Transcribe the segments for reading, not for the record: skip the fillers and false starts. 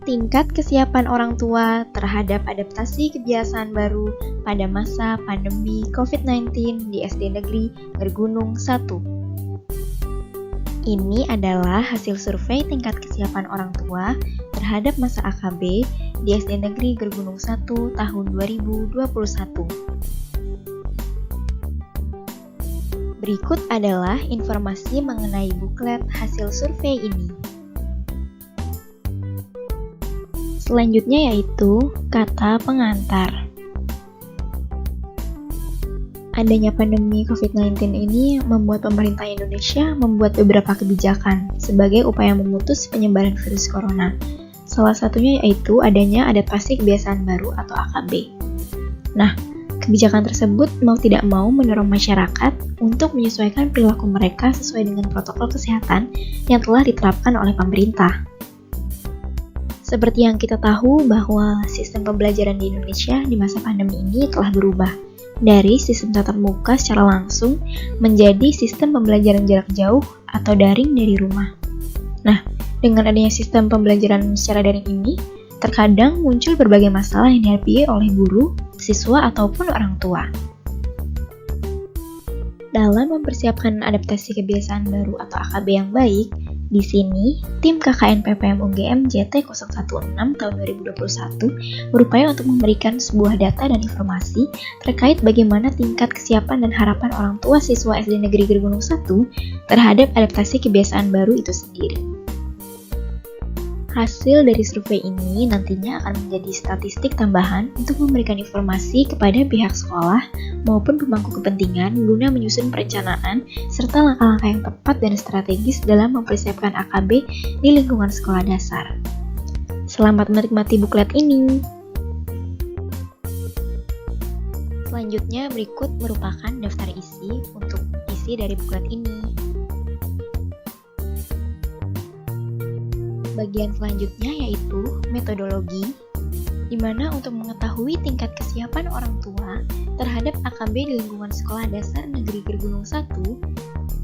tingkat kesiapan orang tua terhadap adaptasi kebiasaan baru pada masa pandemi COVID-19 di SD Negeri Gergunung 1. Ini adalah hasil survei tingkat kesiapan orang tua terhadap masa AKB di SD Negeri Gergunung 1 tahun 2021. Berikut adalah informasi mengenai buklet hasil survei ini. Selanjutnya yaitu kata pengantar. Adanya pandemi COVID-19 ini membuat pemerintah Indonesia membuat beberapa kebijakan sebagai upaya memutus penyebaran virus corona. Salah satunya yaitu adanya adaptasi kebiasaan baru atau AKB. Nah, kebijakan tersebut mau tidak mau mendorong masyarakat untuk menyesuaikan perilaku mereka sesuai dengan protokol kesehatan yang telah diterapkan oleh pemerintah. Seperti yang kita tahu bahwa sistem pembelajaran di Indonesia di masa pandemi ini telah berubah dari sistem tatap muka secara langsung menjadi sistem pembelajaran jarak jauh atau daring dari rumah. Nah, dengan adanya sistem pembelajaran secara daring ini, terkadang muncul berbagai masalah yang dihadapi oleh guru, siswa, ataupun orang tua. Dalam mempersiapkan adaptasi kebiasaan baru atau AKB yang baik, di sini, tim KKN PPM UGM JT016 tahun 2021 berupaya untuk memberikan sebuah data dan informasi terkait bagaimana tingkat kesiapan dan harapan orang tua siswa SD Negeri Gergunung 1 terhadap adaptasi kebiasaan baru itu sendiri. Hasil dari survei ini nantinya akan menjadi statistik tambahan untuk memberikan informasi kepada pihak sekolah maupun pemangku kepentingan guna menyusun perencanaan serta langkah-langkah yang tepat dan strategis dalam mempersiapkan AKB di lingkungan sekolah dasar. Selamat menikmati buklet ini. Selanjutnya berikut merupakan daftar isi untuk isi dari buklet ini. Bagian selanjutnya yaitu metodologi, di mana untuk mengetahui tingkat kesiapan orang tua terhadap AKB di lingkungan sekolah dasar Negeri Gergunung 1,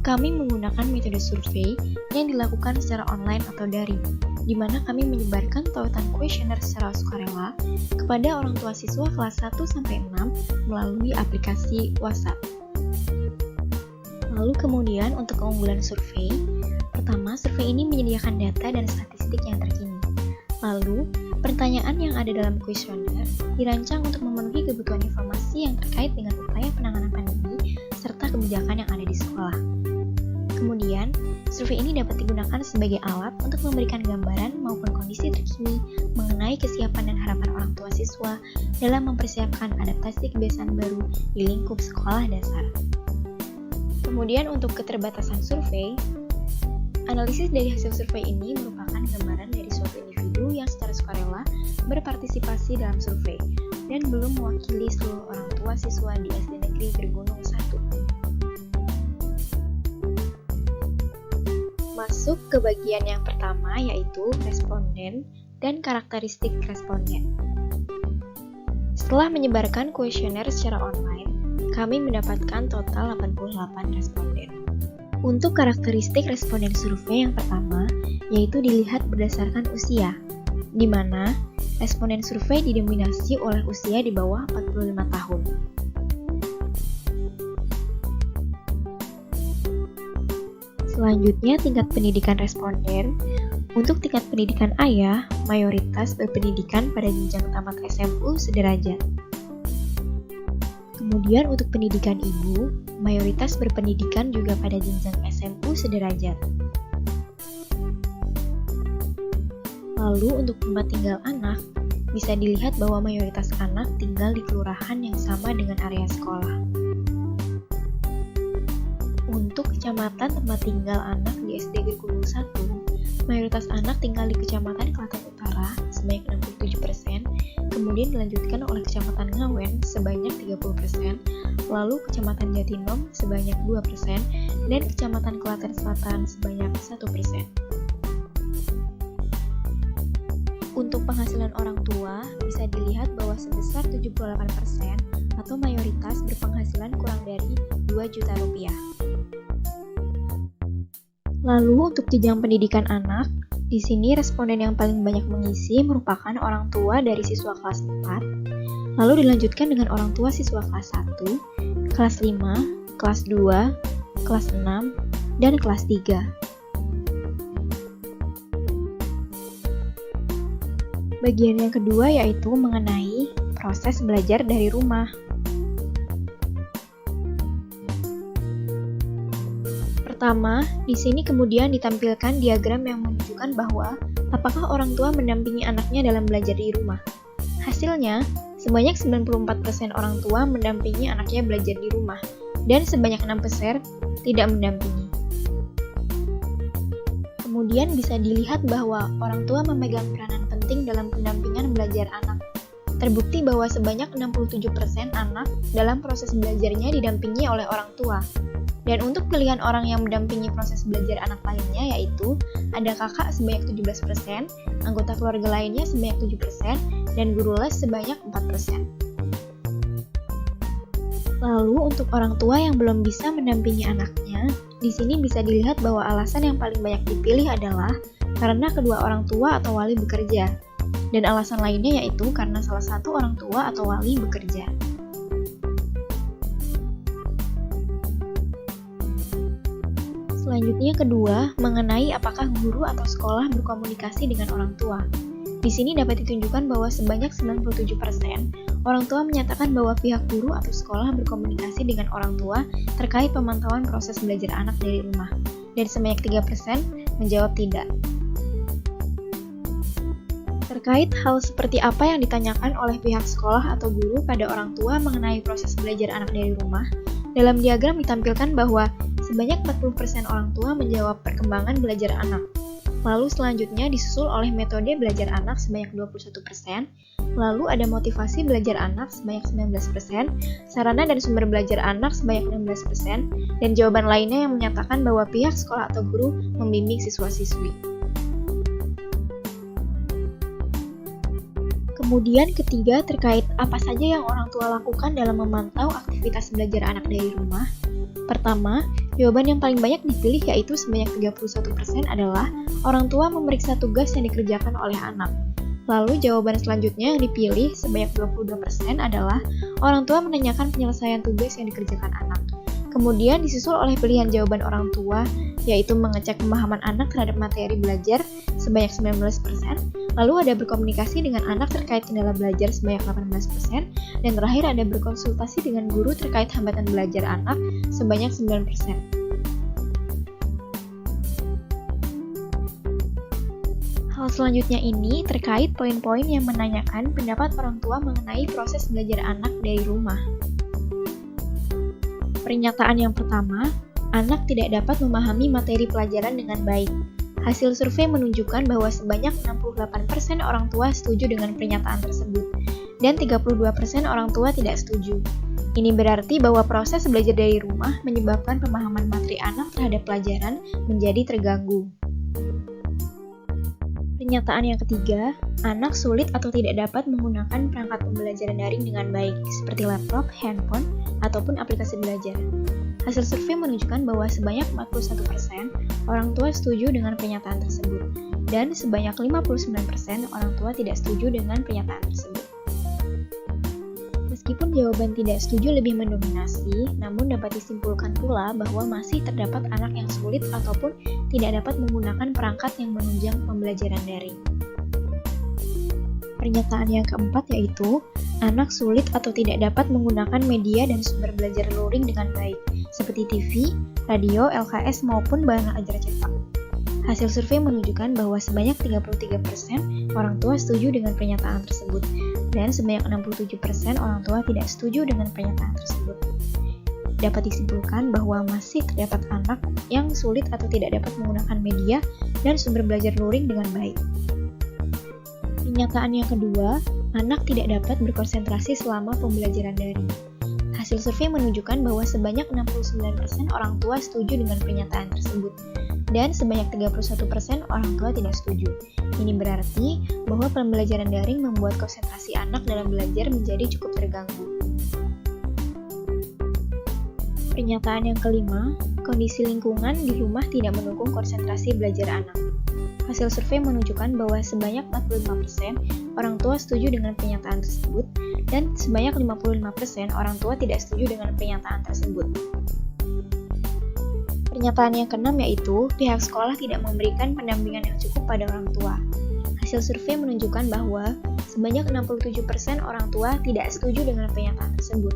kami menggunakan metode survei yang dilakukan secara online atau daring, di mana kami menyebarkan tautan kuesioner secara sukarela kepada orang tua siswa kelas 1-6 melalui aplikasi WhatsApp. Lalu kemudian untuk keunggulan survei, pertama, survei ini menyediakan data dan statistik yang terkini. Lalu, pertanyaan yang ada dalam kuesioner dirancang untuk memenuhi kebutuhan informasi yang terkait dengan upaya penanganan pandemi serta kebijakan yang ada di sekolah. Kemudian, survei ini dapat digunakan sebagai alat untuk memberikan gambaran maupun kondisi terkini mengenai kesiapan dan harapan orang tua siswa dalam mempersiapkan adaptasi kebiasaan baru di lingkup sekolah dasar. Kemudian untuk keterbatasan survei, analisis dari hasil survei ini merupakan gambaran dari suatu individu yang secara sukarela berpartisipasi dalam survei dan belum mewakili seluruh orang tua siswa di SD Negeri Gergunung 1. Masuk ke bagian yang pertama yaitu responden dan karakteristik responden. Setelah menyebarkan kuesioner secara online, kami mendapatkan total 88 responden. Untuk karakteristik responden survei yang pertama, yaitu dilihat berdasarkan usia, di mana responden survei didominasi oleh usia di bawah 45 tahun. Selanjutnya, tingkat pendidikan responden. Untuk tingkat pendidikan ayah, mayoritas berpendidikan pada jenjang tamat SMU sederajat. Kemudian untuk pendidikan ibu, mayoritas berpendidikan juga pada jenjang SMU sederajat. Lalu untuk tempat tinggal anak, bisa dilihat bahwa mayoritas anak tinggal di kelurahan yang sama dengan area sekolah. Untuk kecamatan tempat tinggal anak di SD Gergunung 1, mayoritas anak tinggal di Kecamatan Klaten Utara sebanyak 67%, kemudian dilanjutkan oleh Kecamatan Ngawen sebanyak 30%, lalu Kecamatan Jatinom sebanyak 2%, dan Kecamatan Klaten Selatan sebanyak 1%. Untuk penghasilan orang tua, bisa dilihat bahwa sebesar 78% atau mayoritas berpenghasilan kurang dari 2 juta rupiah. Lalu untuk jenjang pendidikan anak, Di sini responden yang paling banyak mengisi merupakan orang tua dari siswa kelas 4, lalu dilanjutkan dengan orang tua siswa kelas 1, kelas 5, kelas 2, kelas 6, dan kelas 3. Bagian yang kedua yaitu mengenai proses belajar dari rumah. Pertama, di sini kemudian ditampilkan diagram yang menunjukkan bahwa apakah orang tua mendampingi anaknya dalam belajar di rumah. Hasilnya, sebanyak 94% orang tua mendampingi anaknya belajar di rumah, dan sebanyak 6% tidak mendampingi. Kemudian bisa dilihat bahwa orang tua memegang peranan penting dalam pendampingan belajar anak. Terbukti bahwa sebanyak 67% anak dalam proses belajarnya didampingi oleh orang tua. Dan untuk pilihan orang yang mendampingi proses belajar anak lainnya yaitu ada kakak sebanyak 17%, anggota keluarga lainnya sebanyak 7%, dan guru les sebanyak 4%. Lalu untuk orang tua yang belum bisa mendampingi anaknya, di sini bisa dilihat bahwa alasan yang paling banyak dipilih adalah karena kedua orang tua atau wali bekerja. Dan alasan lainnya yaitu karena salah satu orang tua atau wali bekerja. Selanjutnya kedua, mengenai apakah guru atau sekolah berkomunikasi dengan orang tua. Di sini dapat ditunjukkan bahwa sebanyak 97% orang tua menyatakan bahwa pihak guru atau sekolah berkomunikasi dengan orang tua terkait pemantauan proses belajar anak dari rumah. Dan sebanyak 3% menjawab tidak. Terkait hal seperti apa yang ditanyakan oleh pihak sekolah atau guru pada orang tua mengenai proses belajar anak dari rumah, dalam diagram ditampilkan bahwa sebanyak 40% orang tua menjawab perkembangan belajar anak. Lalu selanjutnya disusul oleh metode belajar anak sebanyak 21%, lalu ada motivasi belajar anak sebanyak 19%, sarana dan sumber belajar anak sebanyak 16%, dan jawaban lainnya yang menyatakan bahwa pihak sekolah atau guru membimbing siswa-siswi. Kemudian ketiga terkait apa saja yang orang tua lakukan dalam memantau aktivitas belajar anak dari rumah. Pertama, jawaban yang paling banyak dipilih yaitu sebanyak 31% adalah orang tua memeriksa tugas yang dikerjakan oleh anak. Lalu jawaban selanjutnya yang dipilih sebanyak 22% adalah orang tua menanyakan penyelesaian tugas yang dikerjakan anak. Kemudian disusul oleh pilihan jawaban orang tua yaitu mengecek pemahaman anak terhadap materi belajar sebanyak 19%, lalu ada berkomunikasi dengan anak terkait kendala belajar sebanyak 18%, dan terakhir ada berkonsultasi dengan guru terkait hambatan belajar anak sebanyak 9%. Hal selanjutnya ini terkait poin-poin yang menanyakan pendapat orang tua mengenai proses belajar anak dari rumah. Pernyataan yang pertama, anak tidak dapat memahami materi pelajaran dengan baik. Hasil survei menunjukkan bahwa sebanyak 68% orang tua setuju dengan pernyataan tersebut, dan 32% orang tua tidak setuju. Ini berarti bahwa proses belajar dari rumah menyebabkan pemahaman materi anak terhadap pelajaran menjadi terganggu. Pernyataan yang ketiga, anak sulit atau tidak dapat menggunakan perangkat pembelajaran daring dengan baik, seperti laptop, handphone, ataupun aplikasi belajar. Hasil survei menunjukkan bahwa sebanyak 41% orang tua setuju dengan pernyataan tersebut, dan sebanyak 59% orang tua tidak setuju dengan pernyataan tersebut. Meskipun jawaban tidak setuju lebih mendominasi, namun dapat disimpulkan pula bahwa masih terdapat anak yang sulit ataupun tidak dapat menggunakan perangkat yang menunjang pembelajaran daring. Pernyataan yang keempat yaitu, anak sulit atau tidak dapat menggunakan media dan sumber belajar luring dengan baik, seperti TV, radio, LKS, maupun bahan ajar cetak. Hasil survei menunjukkan bahwa sebanyak 33% orang tua setuju dengan pernyataan tersebut, dan sebanyak 67% orang tua tidak setuju dengan pernyataan tersebut. Dapat disimpulkan bahwa masih terdapat anak yang sulit atau tidak dapat menggunakan media dan sumber belajar luring dengan baik. Pernyataan yang kedua, anak tidak dapat berkonsentrasi selama pembelajaran daring. Hasil survei menunjukkan bahwa sebanyak 69% orang tua setuju dengan pernyataan tersebut, dan sebanyak 31% orang tua tidak setuju. Ini berarti bahwa pembelajaran daring membuat konsentrasi anak dalam belajar menjadi cukup terganggu. Pernyataan yang kelima, kondisi lingkungan di rumah tidak mendukung konsentrasi belajar anak. Hasil survei menunjukkan bahwa sebanyak 45% orang tua setuju dengan pernyataan tersebut dan sebanyak 55% orang tua tidak setuju dengan pernyataan tersebut. Pernyataan yang keenam yaitu pihak sekolah tidak memberikan pendampingan yang cukup pada orang tua. Hasil survei menunjukkan bahwa sebanyak 67% orang tua tidak setuju dengan pernyataan tersebut.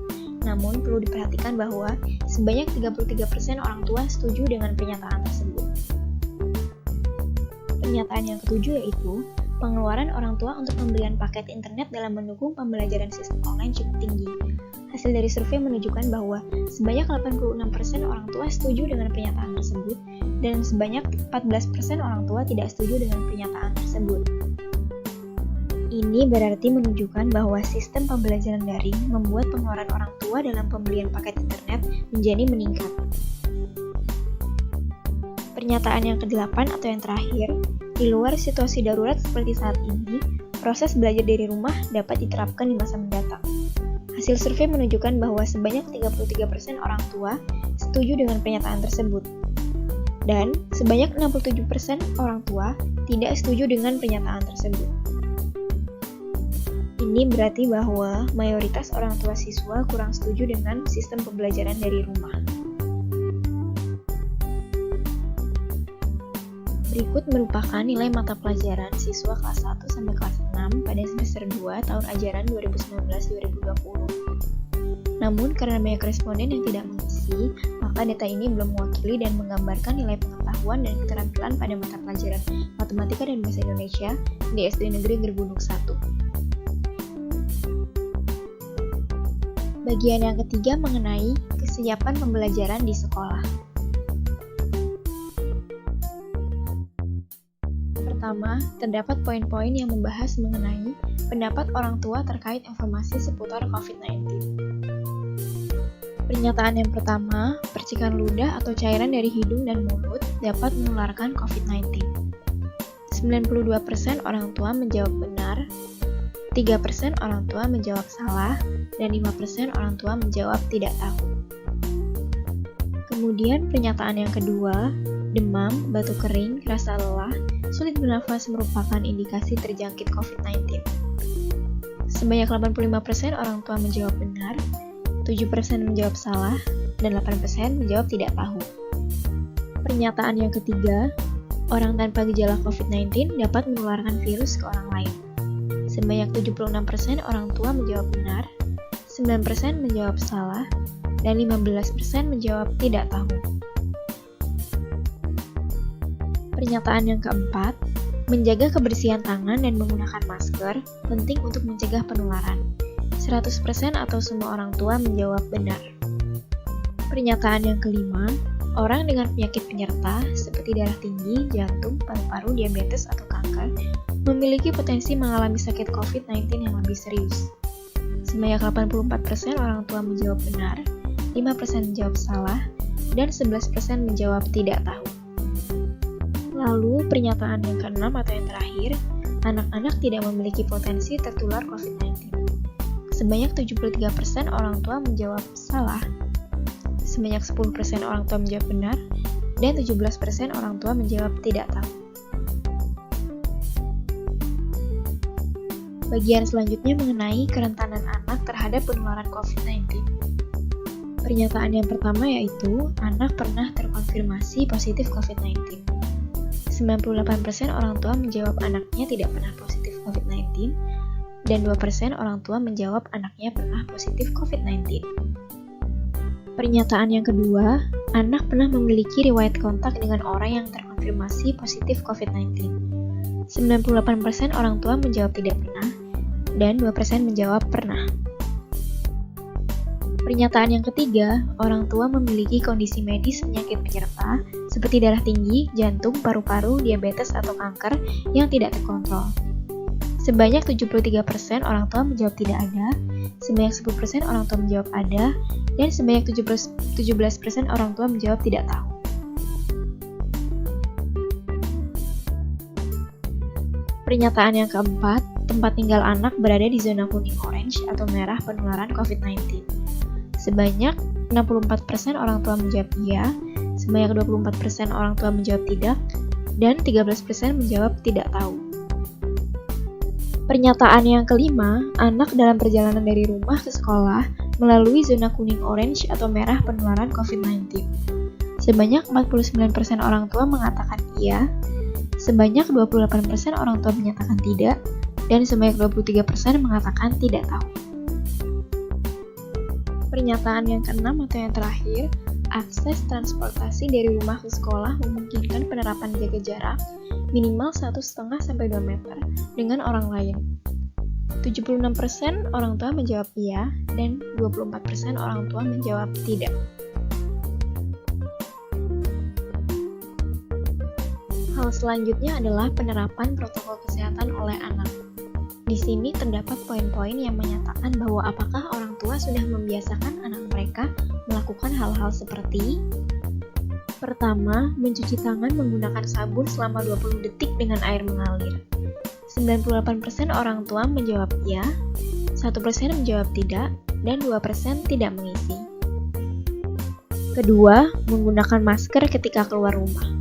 Namun, perlu diperhatikan bahwa sebanyak 33% orang tua setuju dengan pernyataan tersebut. Pernyataan yang ketujuh yaitu pengeluaran orang tua untuk pembelian paket internet dalam mendukung pembelajaran sistem online cukup tinggi. Hasil dari survei menunjukkan bahwa sebanyak 86% orang tua setuju dengan pernyataan tersebut dan sebanyak 14% orang tua tidak setuju dengan pernyataan tersebut. Ini berarti menunjukkan bahwa sistem pembelajaran daring membuat pengeluaran orang tua dalam pembelian paket internet menjadi meningkat. Pernyataan yang ke-8 atau yang terakhir, di luar situasi darurat seperti saat ini, proses belajar dari rumah dapat diterapkan di masa mendatang. Hasil survei menunjukkan bahwa sebanyak 33% orang tua setuju dengan pernyataan tersebut. Dan sebanyak 67% orang tua tidak setuju dengan pernyataan tersebut. Ini berarti bahwa mayoritas orang tua siswa kurang setuju dengan sistem pembelajaran dari rumah. Berikut merupakan nilai mata pelajaran siswa kelas 1 sampai kelas 6 pada semester 2 tahun ajaran 2019-2020. Namun, karena banyak responden yang tidak mengisi, maka data ini belum mewakili dan menggambarkan nilai pengetahuan dan keterampilan pada mata pelajaran Matematika dan Bahasa Indonesia di SD Negeri Gerbunuk 1. Bagian yang ketiga mengenai kesiapan pembelajaran di sekolah. Pertama, terdapat poin-poin yang membahas mengenai pendapat orang tua terkait informasi seputar COVID-19. Pernyataan yang pertama, percikan ludah atau cairan dari hidung dan mulut dapat menularkan COVID-19. 92% orang tua menjawab benar, 3% orang tua menjawab salah, dan 5% orang tua menjawab tidak tahu. Kemudian pernyataan yang kedua, demam, batuk kering, rasa lelah, sulit bernafas merupakan indikasi terjangkit COVID-19. Sebanyak 85% orang tua menjawab benar, 7% menjawab salah, dan 8% menjawab tidak tahu. Pernyataan yang ketiga, orang tanpa gejala COVID-19 dapat menularkan virus ke orang lain. Sebanyak 76% orang tua menjawab benar, 9% menjawab salah, dan 15% menjawab tidak tahu. Pernyataan yang keempat, menjaga kebersihan tangan dan menggunakan masker penting untuk mencegah penularan. 100% atau semua orang tua menjawab benar. Pernyataan yang kelima, orang dengan penyakit penyerta seperti darah tinggi, jantung, paru-paru, diabetes, atau kanker memiliki potensi mengalami sakit COVID-19 yang lebih serius. Sebanyak 84% orang tua menjawab benar, 5% menjawab salah, dan 11% menjawab tidak tahu. Lalu, pernyataan yang keenam atau yang terakhir, anak-anak tidak memiliki potensi tertular COVID-19. Sebanyak 73% orang tua menjawab salah, sebanyak 10% orang tua menjawab benar, dan 17% orang tua menjawab tidak tahu. Bagian selanjutnya mengenai kerentanan anak terhadap penularan COVID-19. Pernyataan yang pertama yaitu, anak pernah terkonfirmasi positif COVID-19. 98% orang tua menjawab anaknya tidak pernah positif COVID-19, dan 2% orang tua menjawab anaknya pernah positif COVID-19. Pernyataan yang kedua, anak pernah memiliki riwayat kontak dengan orang yang terkonfirmasi positif COVID-19. 98% orang tua menjawab tidak pernah, dan 2% menjawab pernah. Pernyataan yang ketiga, orang tua memiliki kondisi medis penyakit penyerta seperti darah tinggi, jantung, paru-paru, diabetes, atau kanker yang tidak terkontrol. Sebanyak 73% orang tua menjawab tidak ada, sebanyak 10% orang tua menjawab ada, dan sebanyak 17% orang tua menjawab tidak tahu. Pernyataan yang keempat, tempat tinggal anak berada di zona kuning orange atau merah penularan COVID-19. Sebanyak 64% orang tua menjawab iya, sebanyak 24% orang tua menjawab tidak, dan 13% menjawab tidak tahu. Pernyataan yang kelima, anak dalam perjalanan dari rumah ke sekolah melalui zona kuning, orange, atau merah penularan COVID-19. Sebanyak 49% orang tua mengatakan iya, sebanyak 28% orang tua menyatakan tidak, dan sebanyak 23% mengatakan tidak tahu. Pernyataan yang keenam atau yang terakhir, akses transportasi dari rumah ke sekolah memungkinkan penerapan jaga jarak minimal 1,5-2 meter dengan orang lain. 76% orang tua menjawab iya dan 24% orang tua menjawab tidak. Hal selanjutnya adalah penerapan protokol kesehatan oleh anak. Di sini terdapat poin-poin yang menyatakan bahwa apakah orang tua sudah membiasakan anak mereka melakukan hal-hal seperti: pertama, mencuci tangan menggunakan sabun selama 20 detik dengan air mengalir. 98% orang tua menjawab iya, 1% menjawab tidak, dan 2% tidak mengisi. Kedua, menggunakan masker ketika keluar rumah.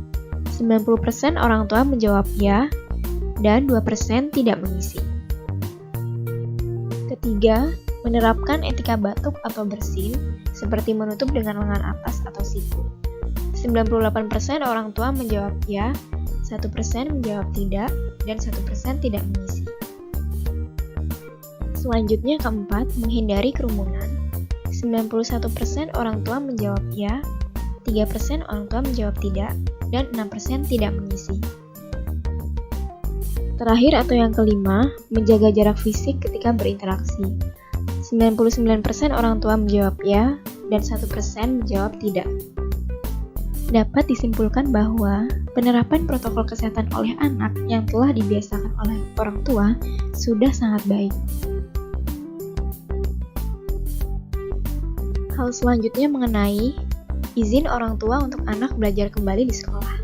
90% orang tua menjawab iya, dan 2% tidak mengisi. Ketiga, menerapkan etika batuk atau bersin, seperti menutup dengan lengan atas atau siku. 98% orang tua menjawab ya, 1% menjawab tidak, dan 1% tidak mengisi. Selanjutnya keempat, menghindari kerumunan. 91% orang tua menjawab ya, 3% orang tua menjawab tidak, dan 6% tidak mengisi. Terakhir atau yang kelima, menjaga jarak fisik ketika berinteraksi. 99% orang tua menjawab ya, dan 1% menjawab tidak. Dapat disimpulkan bahwa penerapan protokol kesehatan oleh anak yang telah dibiasakan oleh orang tua sudah sangat baik. Hal selanjutnya mengenai izin orang tua untuk anak belajar kembali di sekolah.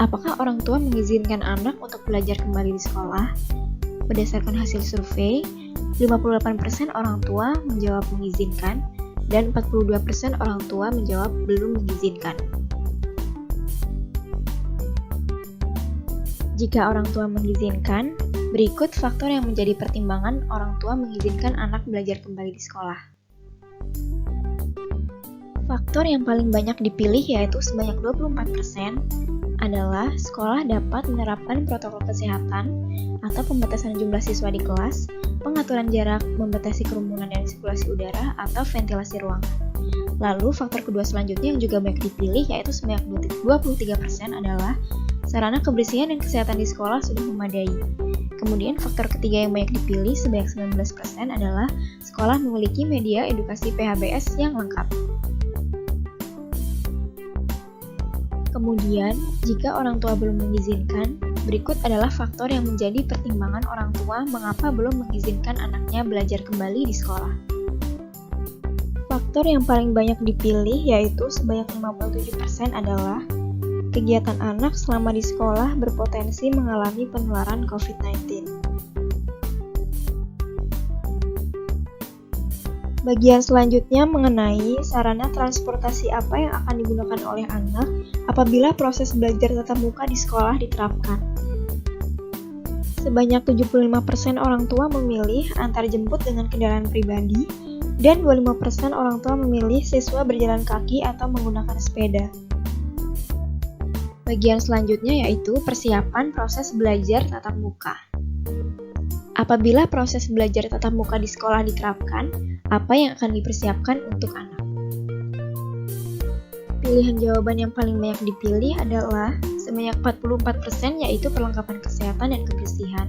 Apakah orang tua mengizinkan anak untuk belajar kembali di sekolah? Berdasarkan hasil survei, 58% orang tua menjawab mengizinkan dan 42% orang tua menjawab belum mengizinkan. Jika orang tua mengizinkan, berikut faktor yang menjadi pertimbangan orang tua mengizinkan anak belajar kembali di sekolah. Faktor yang paling banyak dipilih yaitu sebanyak 24% adalah sekolah dapat menerapkan protokol kesehatan atau pembatasan jumlah siswa di kelas, pengaturan jarak, membatasi kerumunan dan sirkulasi udara, atau ventilasi ruangan. Lalu faktor kedua selanjutnya yang juga banyak dipilih yaitu sebanyak 23% adalah sarana kebersihan dan kesehatan di sekolah sudah memadai. Kemudian faktor ketiga yang banyak dipilih sebanyak 19% adalah sekolah memiliki media edukasi PHBS yang lengkap. Kemudian, jika orang tua belum mengizinkan, berikut adalah faktor yang menjadi pertimbangan orang tua mengapa belum mengizinkan anaknya belajar kembali di sekolah. Faktor yang paling banyak dipilih yaitu sebanyak 57% adalah kegiatan anak selama di sekolah berpotensi mengalami penularan COVID-19. Bagian selanjutnya mengenai sarana transportasi apa yang akan digunakan oleh anak apabila proses belajar tatap muka di sekolah diterapkan. Sebanyak 75% orang tua memilih antar jemput dengan kendaraan pribadi dan 25% orang tua memilih siswa berjalan kaki atau menggunakan sepeda. Bagian selanjutnya yaitu persiapan proses belajar tatap muka. Apabila proses belajar tatap muka di sekolah diterapkan, apa yang akan dipersiapkan untuk anak? Pilihan jawaban yang paling banyak dipilih adalah sebanyak 44% yaitu perlengkapan kesehatan dan kebersihan,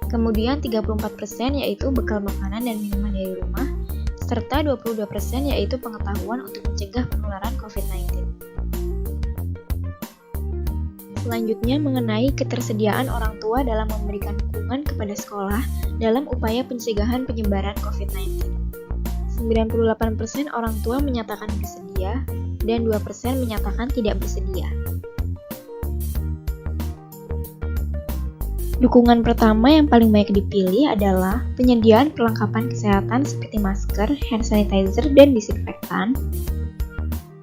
kemudian 34% yaitu bekal makanan dan minuman dari rumah, serta 22% yaitu pengetahuan untuk mencegah penularan COVID-19. Selanjutnya mengenai ketersediaan orang tua dalam memberikan dukungan kepada sekolah dalam upaya pencegahan penyebaran COVID-19. 98% orang tua menyatakan bersedia dan 2% menyatakan tidak bersedia. Dukungan pertama yang paling banyak dipilih adalah penyediaan perlengkapan kesehatan seperti masker, hand sanitizer, dan disinfektan.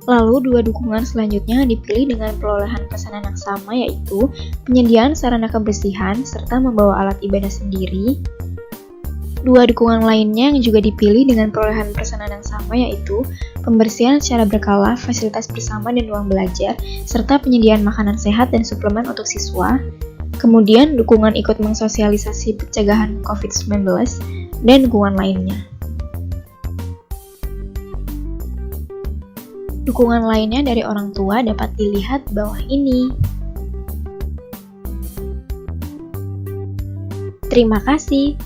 Lalu dua dukungan selanjutnya dipilih dengan perolehan pesanan yang sama, yaitu penyediaan sarana kebersihan serta membawa alat ibadah sendiri. Dua dukungan lainnya yang juga dipilih dengan perolehan pesanan yang sama, yaitu pembersihan secara berkala, fasilitas bersama dan ruang belajar, serta penyediaan makanan sehat dan suplemen untuk siswa. Kemudian dukungan ikut mensosialisasi pencegahan COVID-19 dan dukungan lainnya. Dukungan lainnya dari orang tua dapat dilihat di bawah ini. Terima kasih.